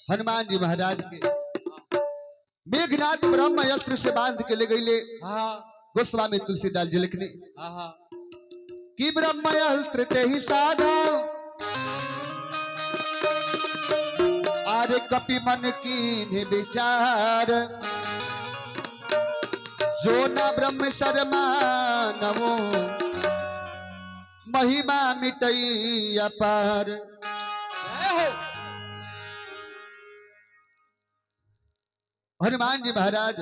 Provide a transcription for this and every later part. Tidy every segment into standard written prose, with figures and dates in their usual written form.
हनुमान जी महाराज के मेघनाथ ब्रह्म अस्त्र से बांध के ले गईले। गोस्वामी तुलसीदास जी लिखने कि ब्रह्म अस्त्र ते ही साधा आरे कपि मन की विचार जो न ब्रह्म शर्मा नमो महिमा मिटई अपार। हनुमान जी महाराज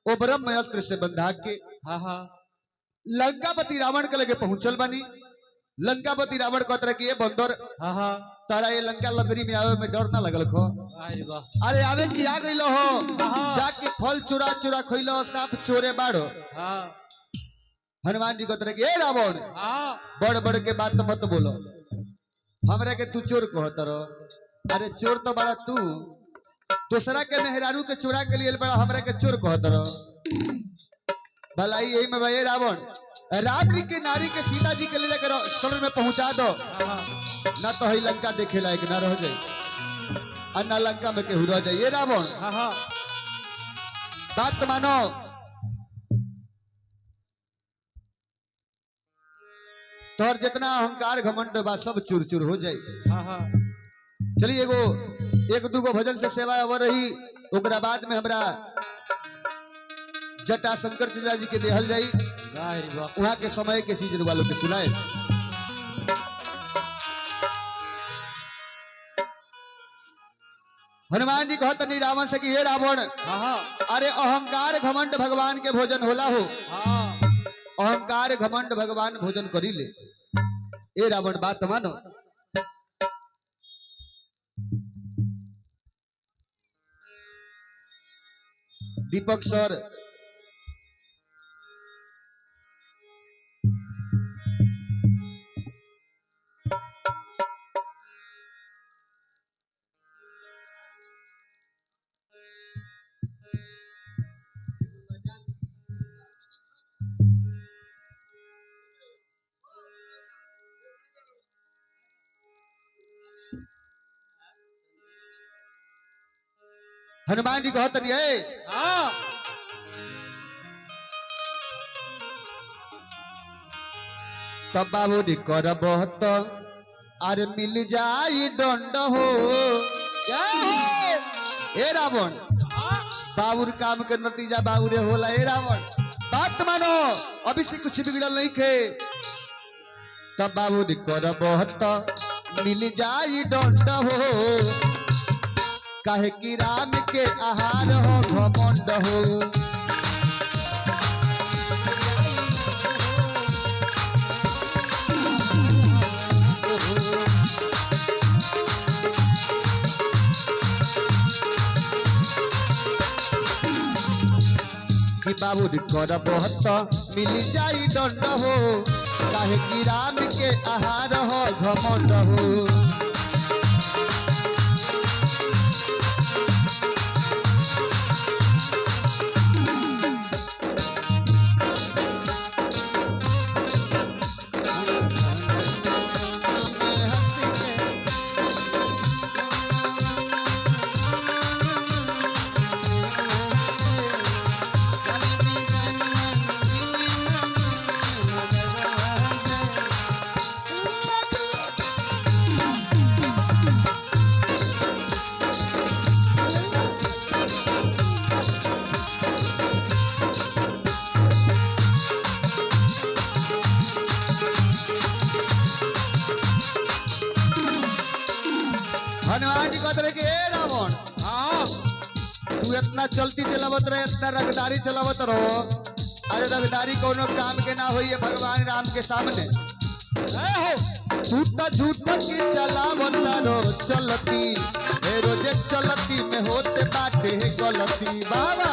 वो ब्रह्म अस्त्र से बंधा के लंकापति रावण के लगे पहुंचल बनी। लंकापति रावण को तरह किए बंदर तारा ये लंका लगरी में आवे में डर ना लगल खो। अरे आवे की आ गइलो हो जाके फल चुरा चुरा खइलो सांप चोरे बाड़ो। हनुमान जी को तरह के ए रावण बड़ बड़ के बात तो मत बोलो हमरा के तू चोर कहत रहो। अरे चोर तो बड़ा तू दूसरा के मेहरारू के चोरा के लिए बड़ा हमरा के चोर कहत रहो। भलाई यही में भाई रावण राम जी के नारी के सीता जी के लिए लेकर स्वर्ग में पहुंचा दो ना तो ही लंका देखे लायक ना रह जाए और ना लंका में केहू रह जाए। ये रावण बात मानो तोहर जितना अहंकार घमंड बा सब चूर चूर हो जाए। चलिए एगो एक दूगो भजन से सेवा अवर रही ओकरा बाद में हमरा जटा शंकर चिजा जी के देहल जाई वहां के समय के चीज वालों के सुनाए। हनुमान जी कहत नहीं रावण से कि हे रावण अरे अहंकार घमंड भगवान के भोजन होला हो। अहंकार घमंड भगवान भोजन करी ले। ए रावण बात मानो दीपक सर हनुमान जी कहत नहीं है तब बाबू दी कर बहुत अरे मिल जाई दंड हो। ए रावण बाबूर काम के नतीजा बाबूरे होला। ए रावण बात मानो अभी से कुछ बिगड़ल नहीं खे। तब बाबू दी कर बहुत मिल जाई दंड हो काहे कि राम के आहार हो घमंड हो। कि बाबू कर बहुत मिल जाई दंड हो काहे कि राम के आहार हो घमंड हो। हनुमान जी कहते रहे कि ए रावण तू इतना चलती चलावत रहे इतना रगदारी चलावत रहो। अरे रगदारी कोनो काम के ना होई है भगवान राम के सामने। तू तो झूठ की चलावत रो चलती ए रोजे चलती में होते बाटे गलती। बाबा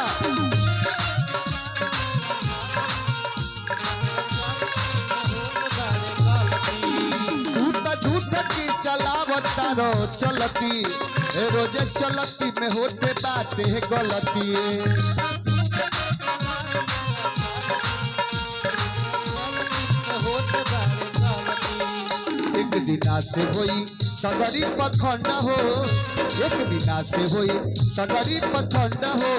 तू तो झूठ की चलावत रो चलती रोजे चलती में होते बाटे गलती। एक दिन से होई सगरी पखंड हो एक बिना से होई सगरी पखंड हो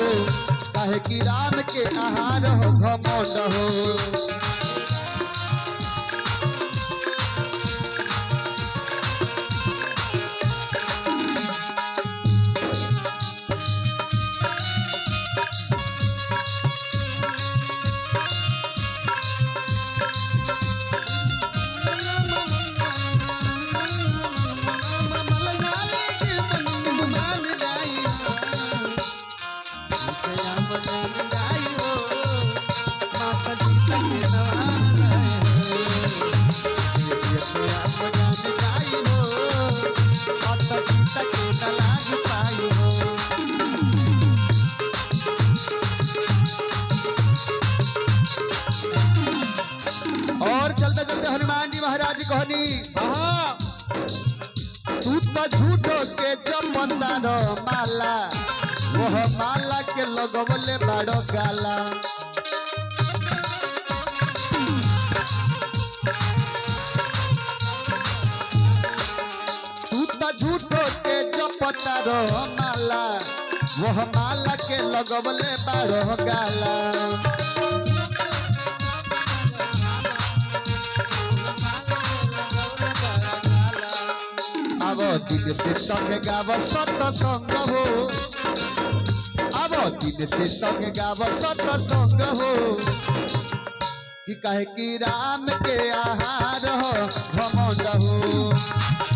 काहे कि राम के आहार हो घमंड हो और चलते चलते हनुमान जी महाराज जी कहनी तू तो झूठो के जपता रो माला वह माला के लगवले बाड़ो गाला तू तो झूठो के जपता रो माला वह माला के लगवले बाड़ो गाला अब दिन से संग गाव सत्संग हो अब दिन से संग गाव सत्संग हो कि कहे कि राम के आहार हो घमंड हो